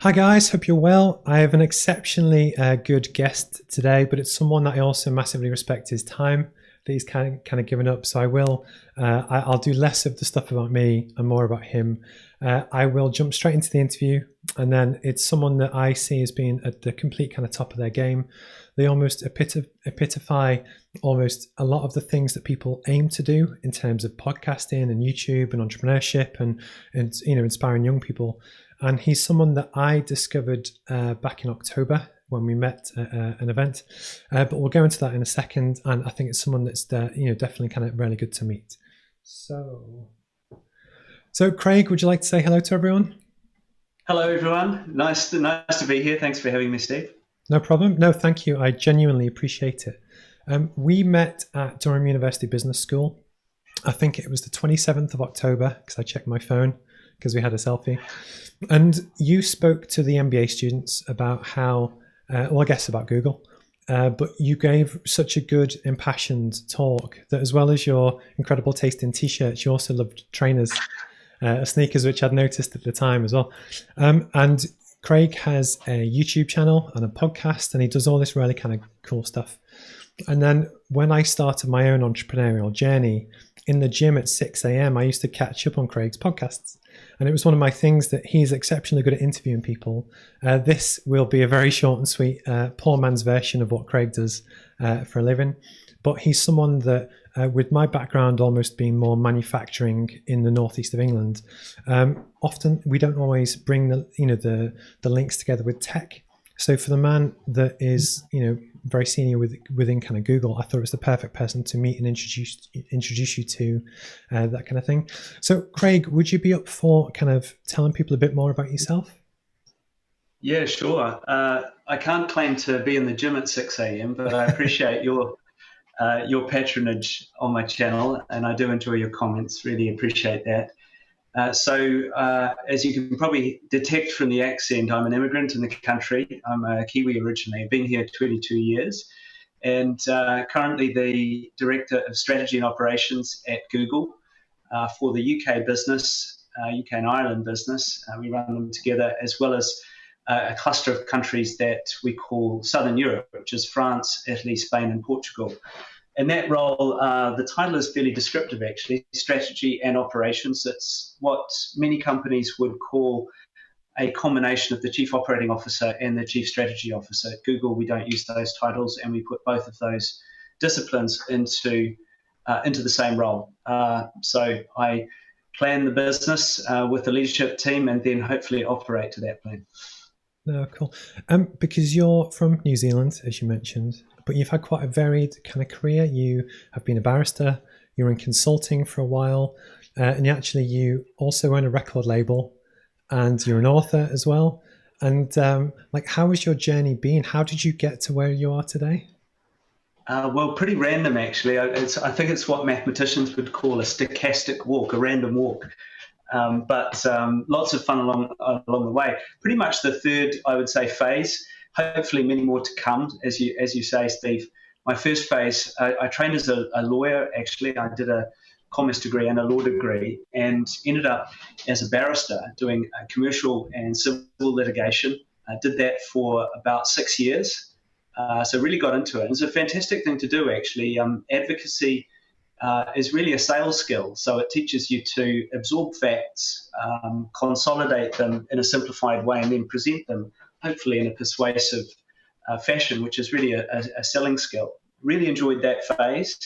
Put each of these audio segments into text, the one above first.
Hi guys, hope you're well. I have an exceptionally good guest today, but it's someone that I also massively respect his time that he's kind of given up. So I'll do less of the stuff about me and more about him. I will jump straight into the interview, and then it's someone that I see as being at the complete kind of top of their game. They almost epitify almost a lot of the things that people aim to do in terms of podcasting and YouTube and entrepreneurship and inspiring young people. And he's someone that I discovered back in October when we met at an event. But we'll go into that in a second. And I think it's someone that's definitely kind of really good to meet. So Craig, would you like to say hello to everyone? Hello, everyone. Nice to be here. Thanks for having me, Steve. No problem. No, thank you. I genuinely appreciate it. We met at Durham University Business School. I think it was the 27th of October because I checked my phone because we had a selfie. And you spoke to the MBA students about how, I guess about Google, but you gave such a good, impassioned talk that as well as your incredible taste in t-shirts, you also loved trainers, sneakers, which I'd noticed at the time as well. And Craig has a YouTube channel and a podcast, and he does all this really kind of cool stuff. And then when I started my own entrepreneurial journey in the gym at 6 a.m., I used to catch up on Craig's podcasts. And it was one of my things that he's exceptionally good at interviewing people. This will be a very short and sweet, poor man's version of what Craig does for a living. But he's someone that, with my background almost being more manufacturing in the northeast of England, often we don't always bring the links together with tech. So for the man that is, very senior within kind of Google, I thought it was the perfect person to meet and introduce you to that kind of thing. So Craig, would you be up for kind of telling people a bit more about yourself? Yeah, sure. I can't claim to be in the gym at 6 a.m., but I appreciate your patronage on my channel, and I do enjoy your comments. Really appreciate that. As you can probably detect from the accent, I'm an immigrant in the country. I'm a Kiwi originally. I've been here 22 years and currently the Director of Strategy and Operations at Google for the UK business, UK and Ireland business. We run them together, as well as a cluster of countries that we call Southern Europe, which is France, Italy, Spain, and Portugal. In that role, the title is fairly descriptive, actually, strategy and operations. It's what many companies would call a combination of the chief operating officer and the chief strategy officer. At Google, we don't use those titles, and we put both of those disciplines into the same role. So I plan the business with the leadership team and then hopefully operate to that plan. Oh, cool. Because you're from New Zealand, as you mentioned, but you've had quite a varied kind of career. You have been a barrister, you were in consulting for a while, and you also own a record label, and you're an author as well. And how has your journey been? How did you get to where you are today? Well, pretty random, actually. I think it's what mathematicians would call a stochastic walk, a random walk. But lots of fun along the way. Pretty much the third, I would say, phase. Hopefully, many more to come, as you say, Steve. My first phase, I trained as a lawyer. Actually, I did a commerce degree and a law degree, and ended up as a barrister doing commercial and civil litigation. I did that for about 6 years, so really got into it. It's a fantastic thing to do, actually. Advocacy is really a sales skill. So it teaches you to absorb facts, consolidate them in a simplified way, and then present them, hopefully in a persuasive fashion, which is really a selling skill. Really enjoyed that phase.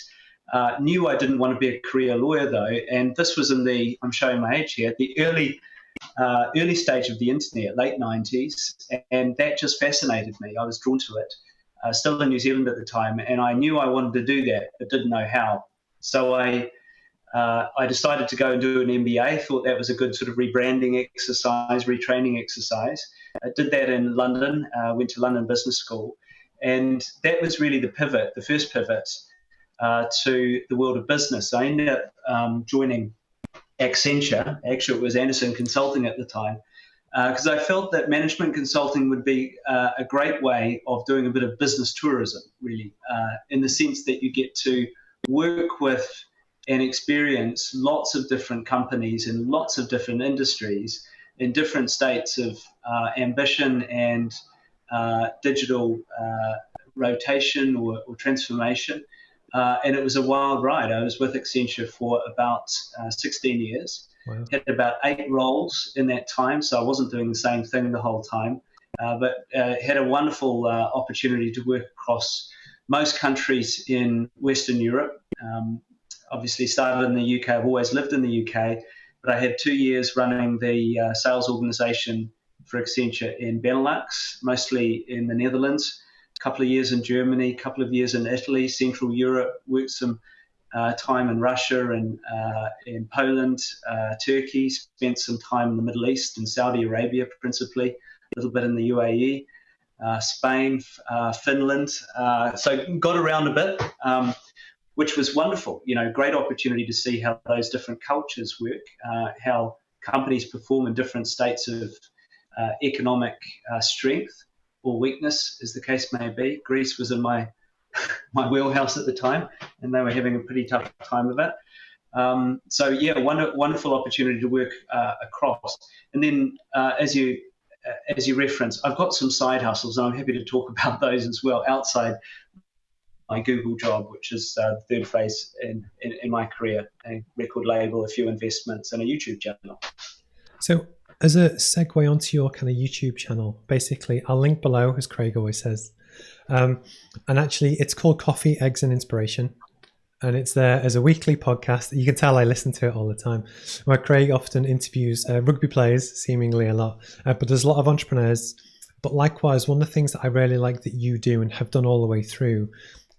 Knew I didn't want to be a career lawyer, though, and this was I'm showing my age here, the early stage of the internet, late 90s, and that just fascinated me. I was drawn to it. Still in New Zealand at the time, and I knew I wanted to do that, but didn't know how. So I decided to go and do an MBA. Thought that was a good sort of rebranding exercise, retraining exercise. I did that in London. Went to London Business School, and that was really the first pivot to the world of business. I ended up joining Accenture. Actually, it was Anderson Consulting at the time, because I felt that management consulting would be a great way of doing a bit of business tourism, really, in the sense that you get to work with and experience lots of different companies in lots of different industries in different states of ambition and digital rotation or transformation. And it was a wild ride. I was with Accenture for about 16 years. Wow. Had about 8 roles in that time, so I wasn't doing the same thing the whole time. But had a wonderful opportunity to work across most countries in Western Europe. Obviously started in the UK. I've always lived in the UK, but I had 2 years running the sales organisation for Accenture in Benelux, mostly in the Netherlands, a couple of years in Germany, a couple of years in Italy, Central Europe, worked some time in Russia and in Poland, Turkey, spent some time in the Middle East and Saudi Arabia principally, a little bit in the UAE, Spain, Finland. So got around a bit, which was wonderful. Great opportunity to see how those different cultures work, how companies perform in different states of economic strength or weakness, as the case may be. Greece was in my wheelhouse at the time, and they were having a pretty tough time of it. So yeah, wonderful opportunity to work across. And then as you reference, I've got some side hustles, and I'm happy to talk about those as well outside my Google job, which is the third phase in my career: a record label, a few investments, and a YouTube channel. So as a segue onto your kind of YouTube channel, basically I'll link below, as Craig always says. And actually it's called Coffee, Eggs and Inspiration. And it's there as a weekly podcast. You can tell I listen to it all the time, where Craig often interviews rugby players, seemingly a lot, but there's a lot of entrepreneurs. But likewise, one of the things that I really like that you do and have done all the way through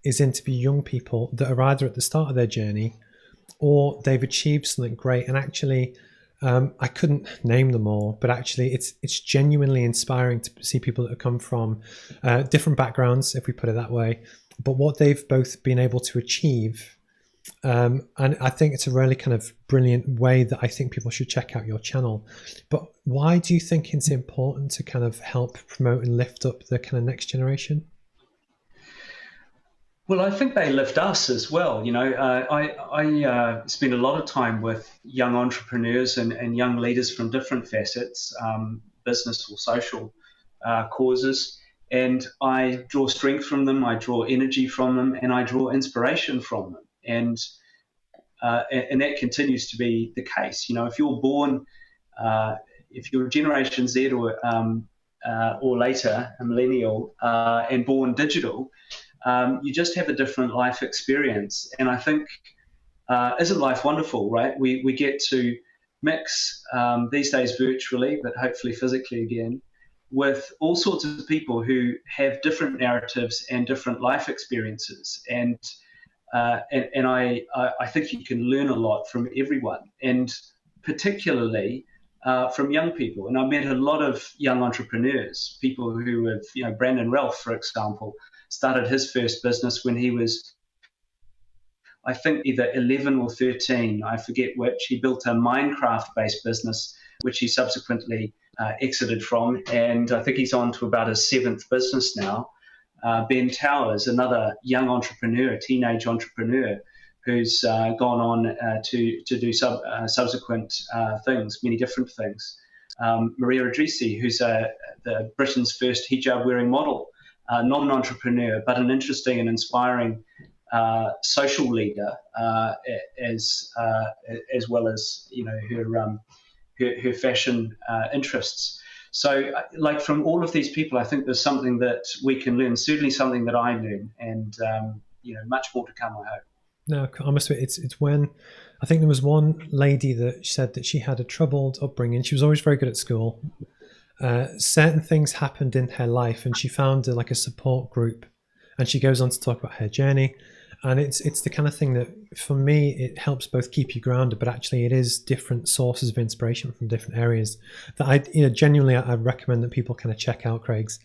is interview young people that are either at the start of their journey or they've achieved something great. And actually, I couldn't name them all, but actually it's genuinely inspiring to see people that have come from different backgrounds, if we put it that way, but what they've both been able to achieve. And I think it's a really kind of brilliant way that I think people should check out your channel. But why do you think it's important to kind of help promote and lift up the kind of next generation? Well, I think they lift us as well. I spend a lot of time with young entrepreneurs and young leaders from different facets, business or social causes, and I draw strength from them, I draw energy from them, and I draw inspiration from them. And that continues to be the case. If you're born, if you're Generation Z or later, a millennial, and born digital, you just have a different life experience. And I think, isn't life wonderful, right? We get to mix these days virtually, but hopefully physically again, with all sorts of people who have different narratives and different life experiences. And I think you can learn a lot from everyone, and particularly from young people. And I met a lot of young entrepreneurs, people who have, Brandon Ralph, for example, started his first business when he was, I think, either 11 or 13, I forget which. He built a Minecraft-based business, which he subsequently exited from, and I think he's on to about his 7th business now. Ben Towers, another young entrepreneur, teenage entrepreneur, who's gone on to do subsequent things, many different things. Maria Idrissi, who's the Britain's first hijab-wearing model, not an entrepreneur, but an interesting and inspiring social leader, as well as her fashion interests. So, from all of these people, I think there's something that we can learn. Certainly, something that I learn, and much more to come, I hope. No, I must admit, it's when I think there was one lady that said that she had a troubled upbringing. She was always very good at school. Certain things happened in her life, and she found a support group, and she goes on to talk about her journey. And it's the kind of thing that, for me, it helps both keep you grounded, but actually it is different sources of inspiration from different areas that I genuinely I recommend that people kind of check out Craig's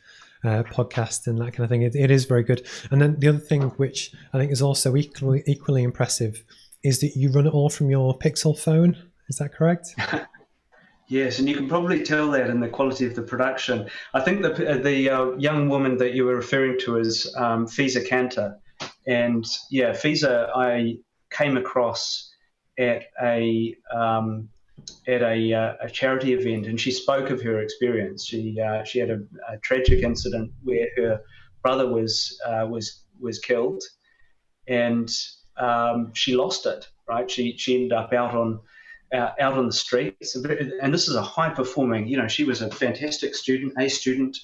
podcast and that kind of thing. It is very good. And then the other thing, which I think is also equally impressive, is that you run it all from your Pixel phone. Is that correct? Yes, and you can probably tell that in the quality of the production. I think the young woman that you were referring to is Fisa Cantor. And yeah, Fisa I came across at a a charity event, and she spoke of her experience. She had a tragic incident where her brother was killed, and she lost it. Right, she ended up out on the streets, and this is a high performing. She was a fantastic student, A student.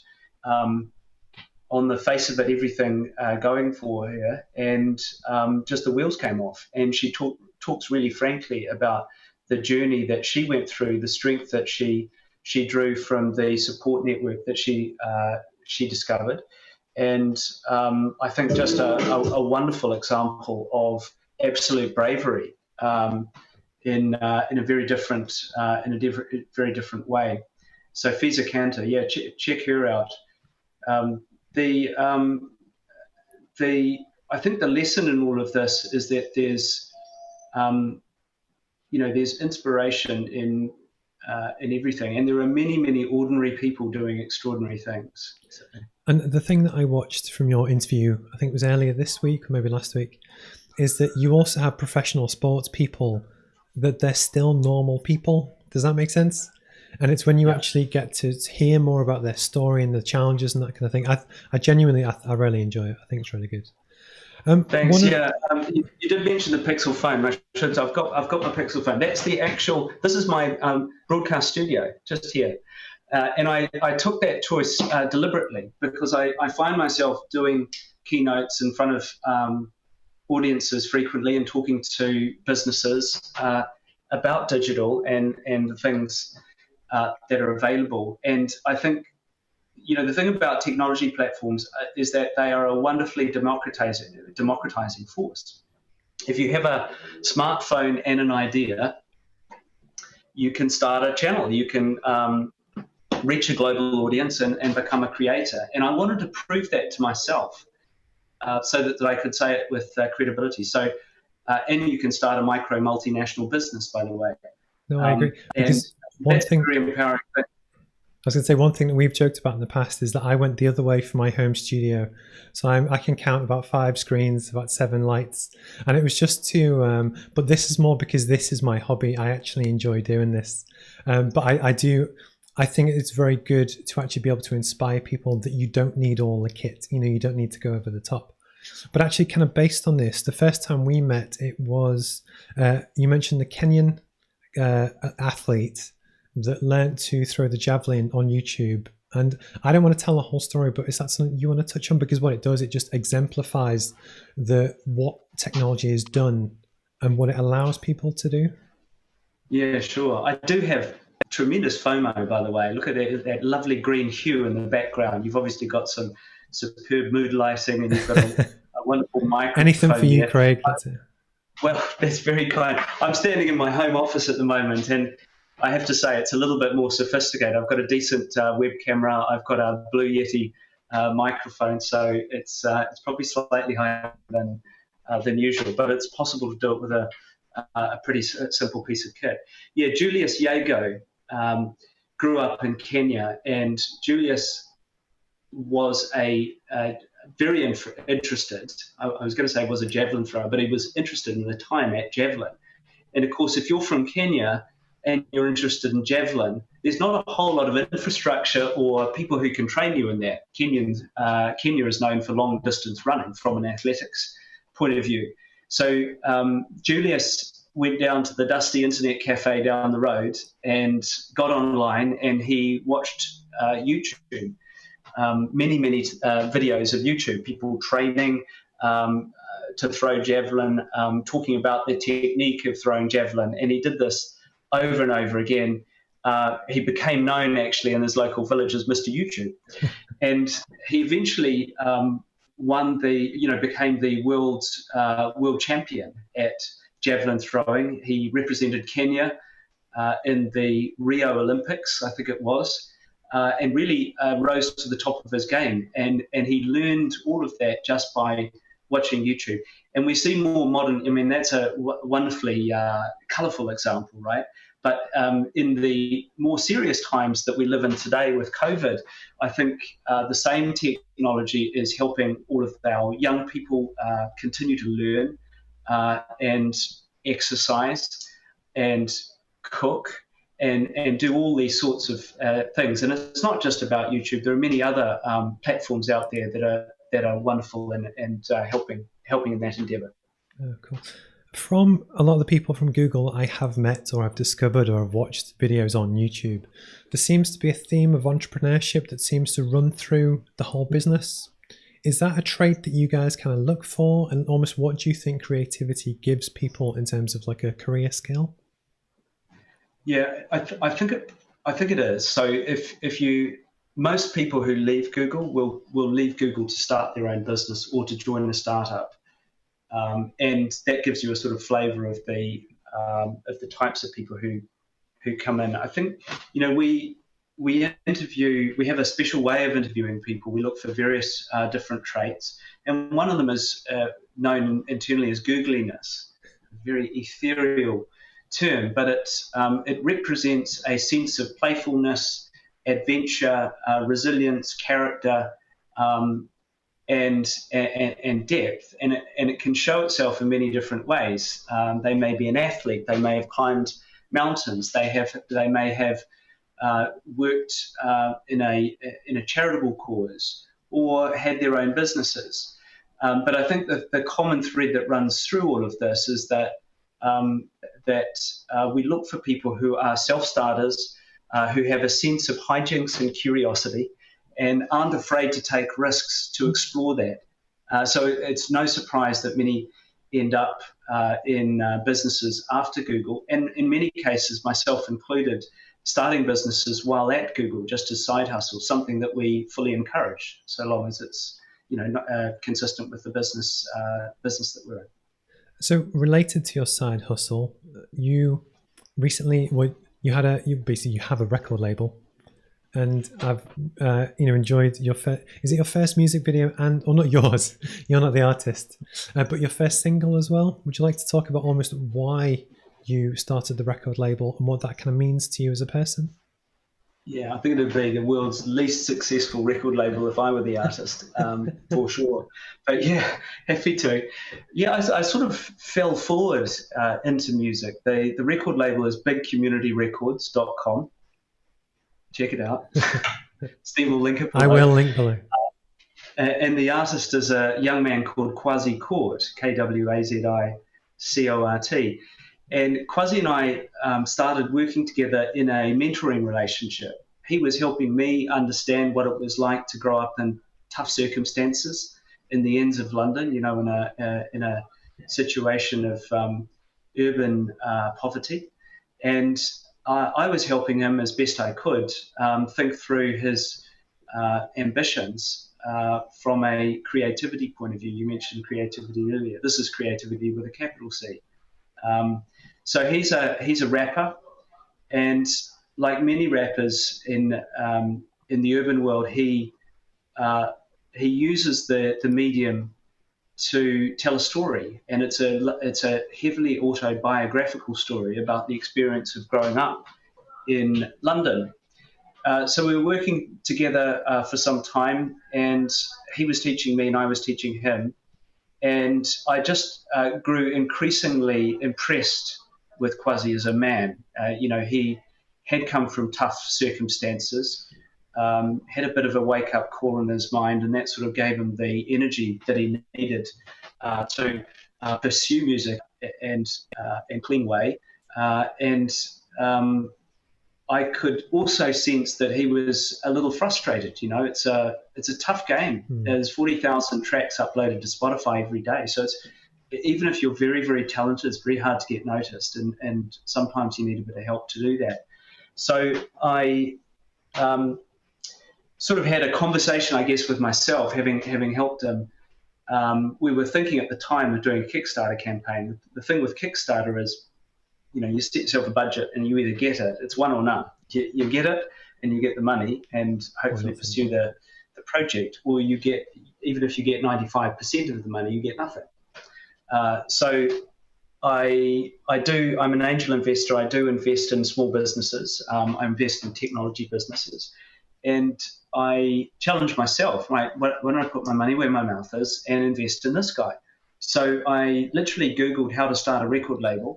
On the face of it, everything going for her, and just the wheels came off. And she talks really frankly about the journey that she went through, the strength that she drew from the support network that she discovered, and I think just a wonderful example of absolute bravery in a very different very different way. So Feza Cantor, yeah, check her out. Um, the I think the lesson in all of this is that there's inspiration in everything, and there are many ordinary people doing extraordinary things. So. And the thing that I watched from your interview, I think it was earlier this week or maybe last week, is that you also have professional sports people that they're still normal people. Does that make sense? And it's when you actually get to hear more about their story and the challenges and that kind of thing. I genuinely, I really enjoy it. I think it's really good. Thanks. You did mention the Pixel phone. I've got my Pixel phone. That's the actual. This is my broadcast studio just here, and I took that choice deliberately because I find myself doing keynotes in front of audiences frequently and talking to businesses about digital and the things that are available. And I think, the thing about technology platforms is that they are a wonderfully democratizing force. If you have a smartphone and an idea, you can start a channel. You can reach a global audience and become a creator. And I wanted to prove that to myself so that I could say it with credibility. So, and you can start a micro multinational business, by the way. No, I agree. Because one thing, very empowering thing. I was going to say, one thing that we've joked about in the past is that I went the other way for my home studio. So I can count about 5 screens, about 7 lights. And it was just to, but this is more because this is my hobby. I actually enjoy doing this. But I think it's very good to actually be able to inspire people that you don't need all the kit. You don't need to go over the top. But actually, kind of based on this, the first time we met, it was, you mentioned the Kenyan athlete that learned to throw the javelin on YouTube. And I don't want to tell the whole story, but is that something you want to touch on? Because what it does, it just exemplifies what technology has done and what it allows people to do. Yeah, sure. I do have tremendous FOMO, by the way. Look at that lovely green hue in the background. You've obviously got some superb mood lighting, and you've got a wonderful microphone. Anything for you, Craig. That's it. Well, that's very kind. I'm standing in my home office at the moment, and I have to say it's a little bit more sophisticated. I've got a decent web camera. I've got a Blue Yeti microphone, so it's probably slightly higher than usual, but it's possible to do it with a pretty simple piece of kit. Yeah, Julius Yago grew up in Kenya, and Julius was very interested. I was going to say was a javelin thrower, but he was interested in the time at javelin. And of course, if you're from Kenya and you're interested in javelin, there's not a whole lot of infrastructure or people who can train you in that. Kenya is known for long distance running from an athletics point of view. So Julius went down to the dusty internet cafe down the road and got online, and he watched YouTube, many videos of YouTube, people training to throw javelin, talking about the technique of throwing javelin. And he did this over and over again. He became known actually in his local village as Mr. YouTube. And he eventually became the world champion at javelin throwing. He represented Kenya in the Rio Olympics, I think it was, and really rose to the top of his game. And he learned all of that just by watching YouTube. And we see more modern, that's a wonderfully colourful example, right? But in the more serious times that we live in today with COVID, I think the same technology is helping all of our young people continue to learn and exercise and cook and do all these sorts of things. And it's not just about YouTube. There are many other platforms out there that are wonderful and helping in that endeavour. Oh, cool. From a lot of the people from Google I have met or I've discovered or I've watched videos on YouTube, there seems to be a theme of entrepreneurship that seems to run through the whole business. Is that a trait that you guys kind of look for? And almost what do you think creativity gives people in terms of like a career skill? Yeah, I think it is. So most people who leave Google will leave Google to start their own business or to join a startup. And that gives you a sort of flavour of the types of people who come in. I think we have a special way of interviewing people. We look for various different traits, and one of them is known internally as googliness, a very ethereal term, but it represents a sense of playfulness, adventure, resilience, character. And depth, and it can show itself in many different ways. They may be an athlete. They may have climbed mountains. They may have worked in a charitable cause or had their own businesses. But I think that the common thread that runs through all of this is that we look for people who are self-starters, who have a sense of hijinks and curiosity, and aren't afraid to take risks to explore that. So it's no surprise that many end up in businesses after Google, and in many cases, myself included, starting businesses while at Google, just as side hustles, something that we fully encourage, so long as it's consistent with the business that we're in. So related to your side hustle, you recently you have a record label. And I've enjoyed your is it your first music video or not yours? You're not the artist, but your first single as well. Would you like to talk about almost why you started the record label and what that kind of means to you as a person? Yeah, I think it would be the world's least successful record label if I were the artist, for sure. But yeah, happy to. Yeah, I sort of fell forward into music. The record label is bigcommunityrecords.com. Check it out. Steve will link it below. I will link below. And the artist is a young man called Quasi Cort, Kwazicort. And Quasi and I started working together in a mentoring relationship. He was helping me understand what it was like to grow up in tough circumstances in the ends of London, in a situation of urban poverty. And I was helping him as best I could think through his ambitions from a creativity point of view. You mentioned creativity earlier. This is creativity with a capital C. So he's a rapper, and like many rappers in the urban world, he uses the medium to tell a story, and it's a heavily autobiographical story about the experience of growing up in London. So we were working together for some time, and he was teaching me and I was teaching him, and I just grew increasingly impressed with Quasi as a man. He had come from tough circumstances, had a bit of a wake-up call in his mind, and that sort of gave him the energy that he needed to pursue music in a clean way. I could also sense that he was a little frustrated. It's a tough game. There's 40,000 tracks uploaded to Spotify every day, so even if you're very, very talented, it's very hard to get noticed, and sometimes you need a bit of help to do that. So I sort of had a conversation, I guess, with myself, having helped him. We were thinking at the time of doing a Kickstarter campaign. The thing with Kickstarter is, you set yourself a budget and you either get it, it's one or none. You get it and you get the money and hopefully pursue the project, or you get, even if you get 95% of the money, you get nothing. So I'm an angel investor. I do invest in small businesses. I invest in technology businesses. And I challenge myself, right? When I put my money where my mouth is and invest in this guy. So I literally Googled how to start a record label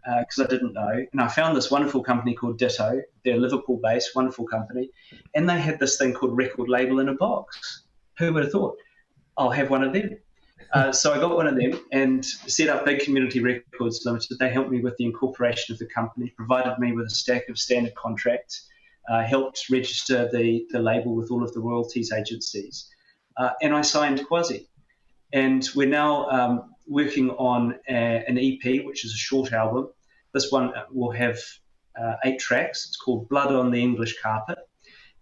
because I didn't know. And I found this wonderful company called Ditto. They're Liverpool-based, wonderful company. And they had this thing called Record Label in a Box. Who would have thought? I'll have one of them. So I got one of them and set up Big Community Records Limited. They helped me with the incorporation of the company, provided me with a stack of standard contracts, helped register the label with all of the royalties agencies. And I signed Quasi. And we're now working on an EP, which is a short album. This one will have 8 tracks. It's called Blood on the English Carpet.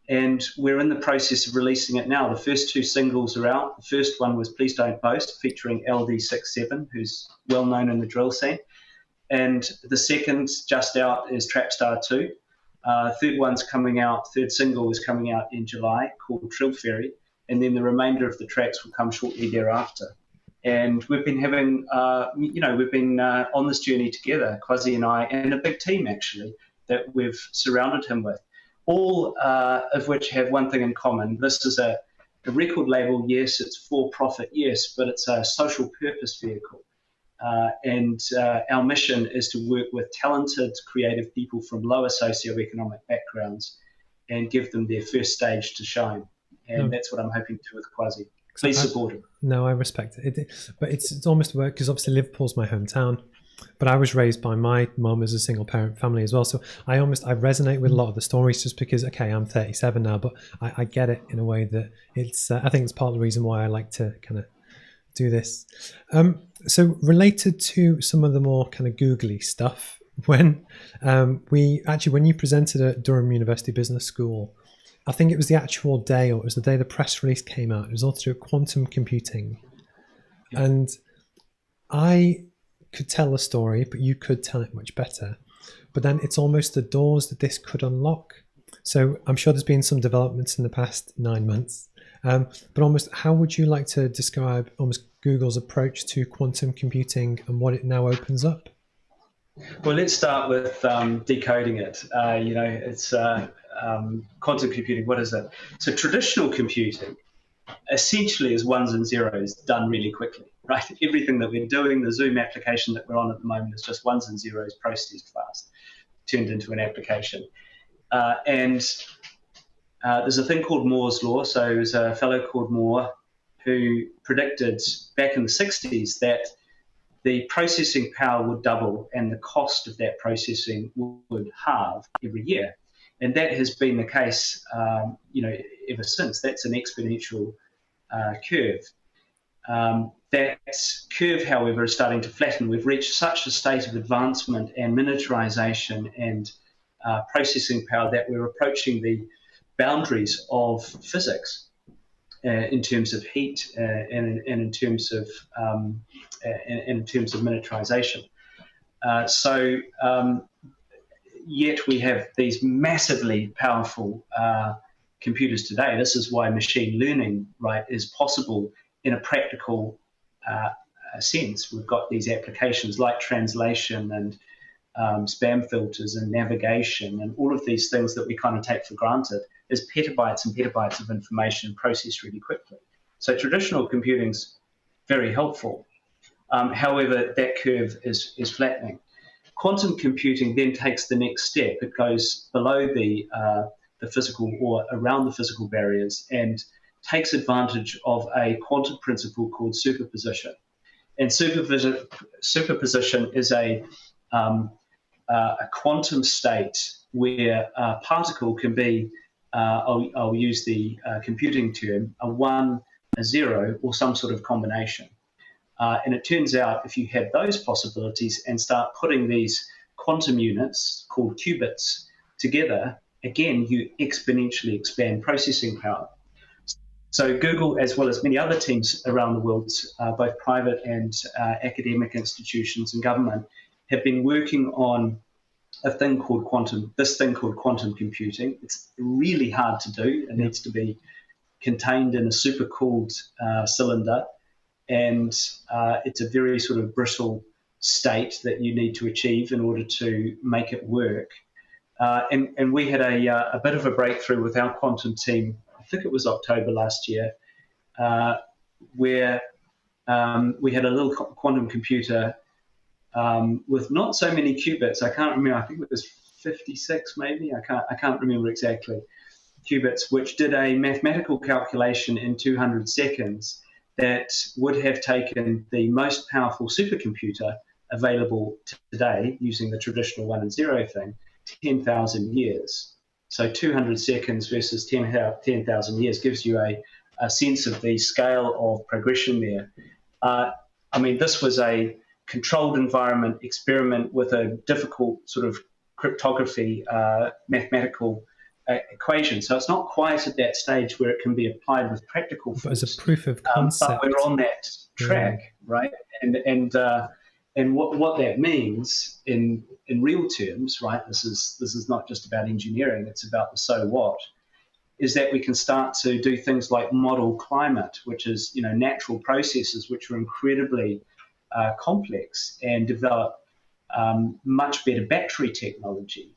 And we're in the process of releasing it now. The first 2 singles are out. The first one was Please Don't Boast, featuring LD67, who's well known in the drill scene. And the second, just out, is Trapstar 2. Third single is coming out in July, called Trill Ferry. And then the remainder of the tracks will come shortly thereafter. And we've been having, on this journey together, Quasi and I, and a big team actually that we've surrounded him with, all of which have one thing in common. This is a record label, yes, it's for profit, yes, but it's a social purpose vehicle. And our mission is to work with talented, creative people from lower socioeconomic backgrounds and give them their first stage to shine. And that's what I'm hoping to do with Quasi. Please support it. No, I respect it. But it's almost work, because obviously Liverpool's my hometown. But I was raised by my mum as a single parent family as well. So I resonate with a lot of the stories, just because, okay, I'm 37 now, but I get it in a way that it's, I think it's part of the reason why I like to kind of do this. So related to some of the more kind of googly stuff, when you presented at Durham University Business School, I think it was the actual day, or it was the day the press release came out. It was all to do with quantum computing. Yeah. And I could tell a story, but you could tell it much better. But then it's almost the doors that this could unlock. So I'm sure there's been some developments in the past 9 months. But almost, how would you like to describe almost Google's approach to quantum computing and what it now opens up? Well, let's start with decoding it. It's quantum computing. What is it? So traditional computing essentially is ones and zeros done really quickly, right? Everything that we're doing, the Zoom application that we're on at the moment, is just ones and zeros processed fast, turned into an application. And there's a thing called Moore's law. So there's a fellow called Moore who predicted back in the 60s that the processing power would double and the cost of that processing would halve every year. And that has been the case, ever since. That's an exponential curve. That curve, however, is starting to flatten. We've reached such a state of advancement and miniaturization and processing power that we're approaching the boundaries of physics in terms of heat and in terms of miniaturization. Yet we have these massively powerful computers today. This is why machine learning, right, is possible in a practical sense. We've got these applications like translation and spam filters and navigation and all of these things that we kind of take for granted as petabytes and petabytes of information processed really quickly. So traditional computing's very helpful. However, that curve is flattening. Quantum computing then takes the next step. It goes below the physical or around the physical barriers and takes advantage of a quantum principle called superposition. And superposition is a quantum state where a particle can be, I'll use the computing term, a 1, a 0, or some sort of combination. And it turns out if you have those possibilities and start putting these quantum units called qubits together, again, you exponentially expand processing power. So Google, as well as many other teams around the world, both private and academic institutions and government, have been working on this thing called quantum computing. It's really hard to do. It needs to be contained in a super cooled cylinder. And it's a very sort of brittle state that you need to achieve in order to make it work. And we had a bit of a breakthrough with our quantum team, I think it was October last year, where we had a little quantum computer with not so many qubits. I can't remember. I think it was 56, maybe. I can't remember exactly. Qubits, which did a mathematical calculation in 200 seconds that would have taken the most powerful supercomputer available today, using the traditional 1 and 0 thing, 10,000 years. So 200 seconds versus 10,000 years gives you a sense of the scale of progression there. I mean, this was a controlled environment experiment with a difficult sort of cryptography mathematical equation. So it's not quite at that stage where it can be applied with practical force. But as a proof of concept. But we're on that track, right? And what that means in real terms, right? This is not just about engineering; it's about the so what. Is that we can start to do things like model climate, which is natural processes which are incredibly complex, and develop much better battery technology,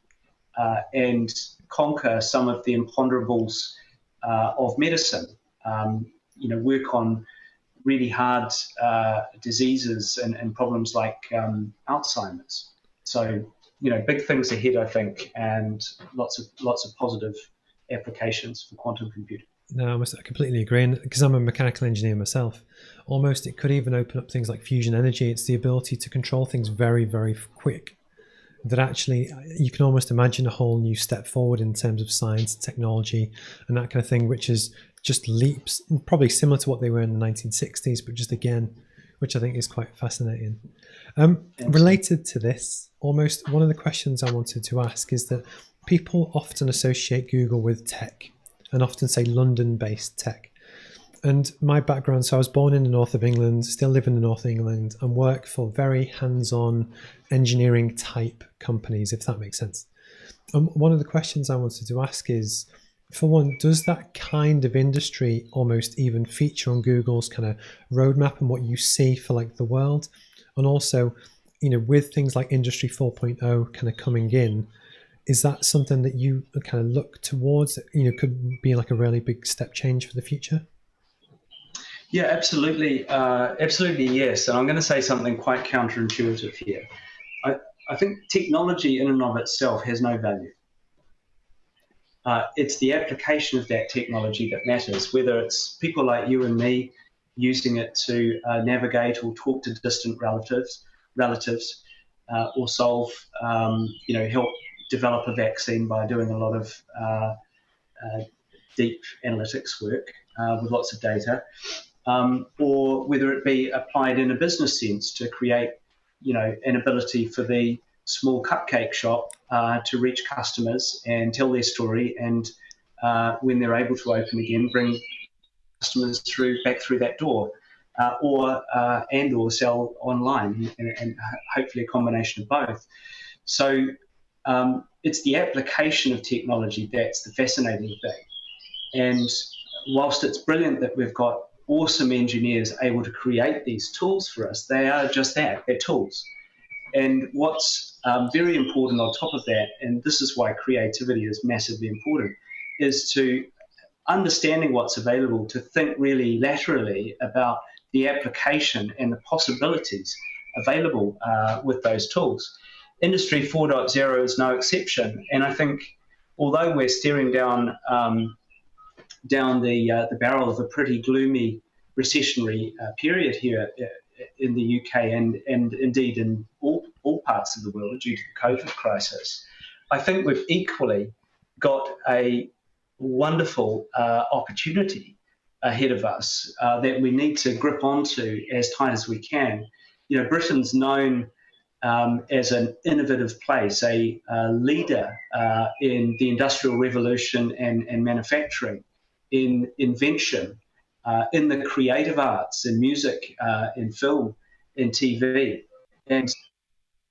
and conquer some of the imponderables of medicine. Work on really hard diseases and problems like Alzheimer's. So, big things ahead, I think, and lots of positive applications for quantum computing. No, I completely agree. And because I'm a mechanical engineer myself, almost it could even open up things like fusion energy. It's the ability to control things very, very quick. That actually, you can almost imagine a whole new step forward in terms of science, technology, and that kind of thing, which is just leaps, probably similar to what they were in the 1960s, but just again, which I think is quite fascinating. Related to this, almost one of the questions I wanted to ask is that people often associate Google with tech and often say London-based tech. And my background, so I was born in the north of England, still live in the north of England, and work for very hands-on engineering type companies, if that makes sense. One of the questions I wanted to ask is, for one, does that kind of industry almost even feature on Google's kind of roadmap and what you see for like the world? And also, with things like Industry 4.0 kind of coming in, is that something that you kind of look towards that, could be like a really big step change for the future? Yeah, absolutely. Absolutely, yes. And I'm going to say something quite counterintuitive here. I think technology in and of itself has no value. It's the application of that technology that matters, whether it's people like you and me using it to navigate or talk to distant relatives, or solve, help develop a vaccine by doing a lot of deep analytics work with lots of data, or whether it be applied in a business sense to create, an ability for the small cupcake shop to reach customers and tell their story, and when they're able to open again, bring customers back through that door, or sell online, and hopefully a combination of both. So it's the application of technology that's the fascinating thing. And whilst it's brilliant that we've got awesome engineers able to create these tools for us, they are just that, they're tools. And what's very important on top of that, and this is why creativity is massively important, is to understanding what's available, to think really laterally about the application and the possibilities available with those tools. Industry 4.0 is no exception. And I think although we're staring down the barrel of a pretty gloomy recessionary period here in the UK and indeed in all parts of the world due to the COVID crisis, I think we've equally got a wonderful opportunity ahead of us that we need to grip onto as tight as we can. Britain's known as an innovative place, a leader in the Industrial Revolution and manufacturing, in invention, in the creative arts, in music, in film, in TV. And,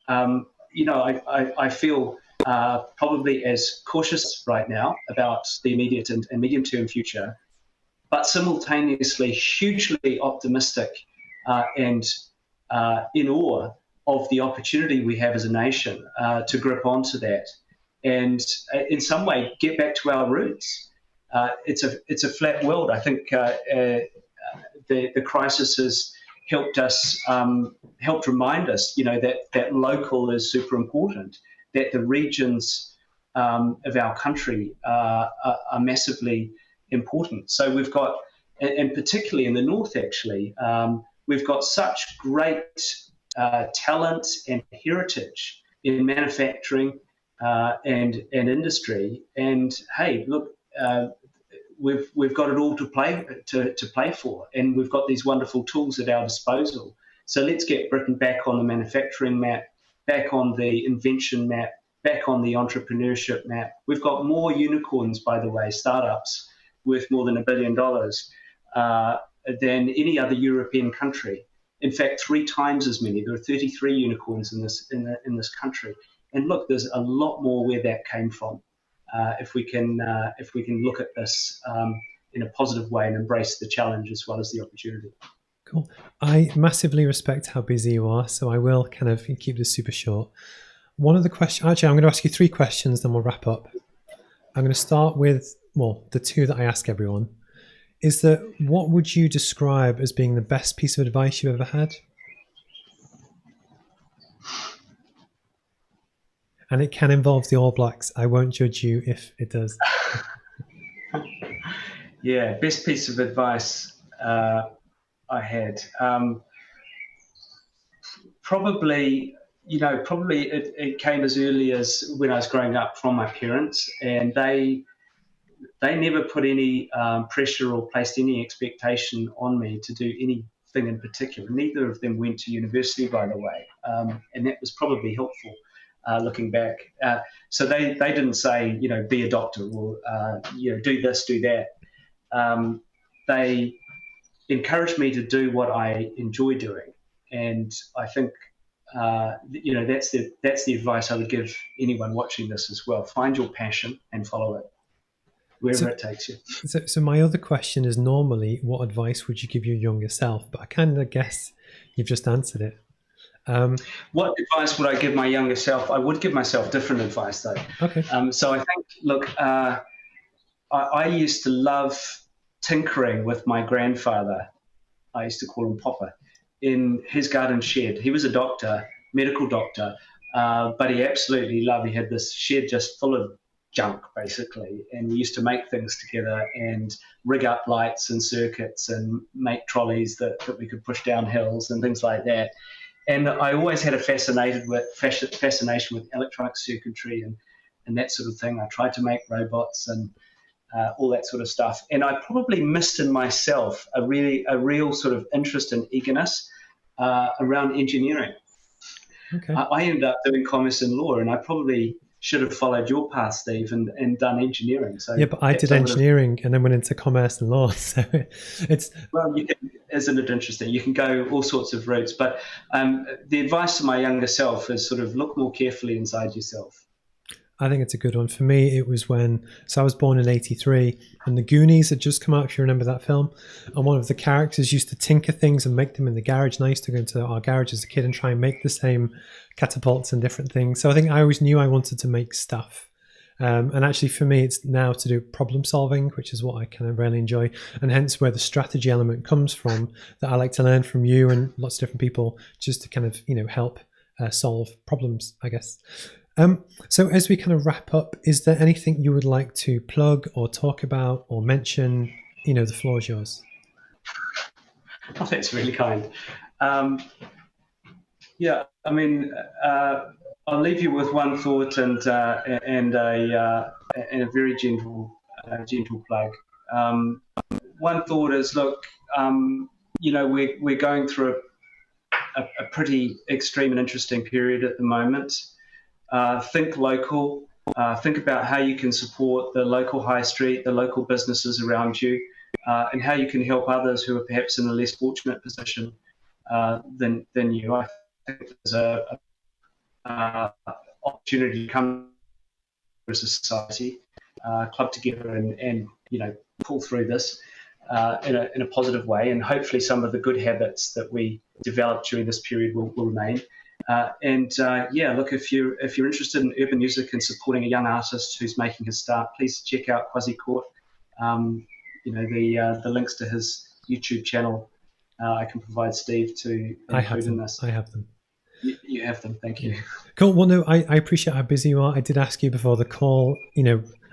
I feel probably as cautious right now about the immediate and medium-term future, but simultaneously hugely optimistic and in awe of the opportunity we have as a nation to grip onto that and in some way get back to our roots. It's a flat world. I think the crisis helped remind us, that local is super important, that the regions of our country are massively important. So we've got, and particularly in the north, actually, we've got such great talent and heritage in manufacturing and industry. And hey, look, we've got it all to play for, and we've got these wonderful tools at our disposal. So let's get Britain back on the manufacturing map, back on the invention map, back on the entrepreneurship map. We've got more unicorns, by the way, startups worth more than $1 billion than any other European country. In fact, 3 times as many. There are 33 unicorns in this country. And look, there's a lot more where that came from. If we can look at this in a positive way and embrace the challenge as well as the opportunity. Cool. I massively respect how busy you are, so I will kind of keep this super short. One of the questions, actually, I'm going to ask you 3 questions, then we'll wrap up. I'm going to start with, the 2 that I ask everyone. Is that, what would you describe as being the best piece of advice you've ever had? And it can involve the All Blacks. I won't judge you if it does. Yeah, best piece of advice I had. Probably it came as early as when I was growing up from my parents, and they never put any pressure or placed any expectation on me to do anything in particular. Neither of them went to university, by the way, and that was probably helpful looking back. So they didn't say, be a doctor or, do this, do that. They encouraged me to do what I enjoy doing. And I think, that's the advice I would give anyone watching this as well. Find your passion and follow it, wherever it takes you. So my other question is, normally, what advice would you give your younger self? But I kind of guess you've just answered it. What advice would I give my younger self? I would give myself different advice, though. Okay. So I think, look, I used to love tinkering with my grandfather. I used to call him Papa, in his garden shed. He was a doctor, medical doctor, but he absolutely loved. He had this shed just full of junk, basically, and we used to make things together and rig up lights and circuits and make trolleys that we could push down hills and things like that. And I always had a fascination with electronic circuitry and that sort of thing. I tried to make robots and all that sort of stuff. And I probably missed in myself a real sort of interest and eagerness around engineering. Okay. I ended up doing commerce and law, and I probably should have followed your path, Steve, and done engineering. So yeah, but I did engineering and then went into commerce and law. So it's... Well, isn't it interesting? You can go all sorts of routes. But the advice to my younger self is sort of look more carefully inside yourself. I think it's a good one. For me, it was I was born in 83 and The Goonies had just come out, if you remember that film. And one of the characters used to tinker things and make them in the garage. And I used to go into our garage as a kid and try and make the same catapults and different things. So I think I always knew I wanted to make stuff. And actually for me, it's now to do problem solving, which is what I kind of really enjoy. And hence where the strategy element comes from, that I like to learn from you and lots of different people just to kind of, help solve problems, I guess. So as we kind of wrap up, is there anything you would like to plug or talk about or mention? The floor is yours. Oh, that's really kind. Yeah, I mean, I'll leave you with one thought and a very gentle plug. One thought is, look, we're going through a pretty extreme and interesting period at the moment. Think local. Think about how you can support the local high street, the local businesses around you, and how you can help others who are perhaps in a less fortunate position than you. I think there's a opportunity to come as a society, club together and pull through this in a positive way, and hopefully some of the good habits that we developed during this period will remain. Look, if you're interested in urban music and supporting a young artist who's making his start, please check out Quasi Court. The links to his YouTube channel I can provide Steve to I have include in them. this. I have them. You have them. Thank you. Cool. Well, no, I appreciate how busy you are. I did ask you before the call,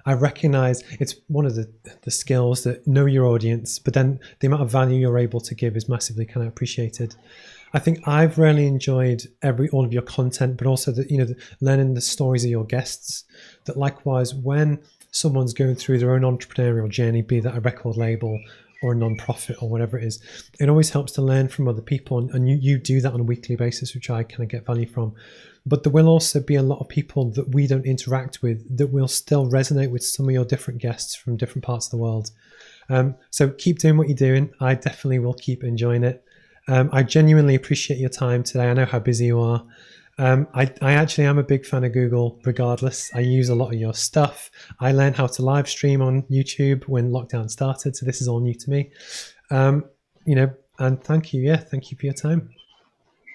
I recognize it's one of the skills that know your audience, but then the amount of value you're able to give is massively kind of appreciated. I think I've really enjoyed all of your content, but also learning the stories of your guests. That likewise, when someone's going through their own entrepreneurial journey, be that a record label or a non-profit or whatever it is, it always helps to learn from other people, and you do that on a weekly basis, which I kind of get value from. But there will also be a lot of people that we don't interact with that will still resonate with some of your different guests from different parts of the world. So keep doing what you're doing. I definitely will keep enjoying it. I genuinely appreciate your time today. I know how busy you are. I actually am a big fan of Google regardless. I use a lot of your stuff. I learned how to live stream on YouTube when lockdown started, so this is all new to me. And thank you. Yeah, thank you for your time.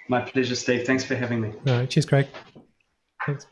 My pleasure, Steve. Thanks for having me. All right, cheers, Craig. Thanks.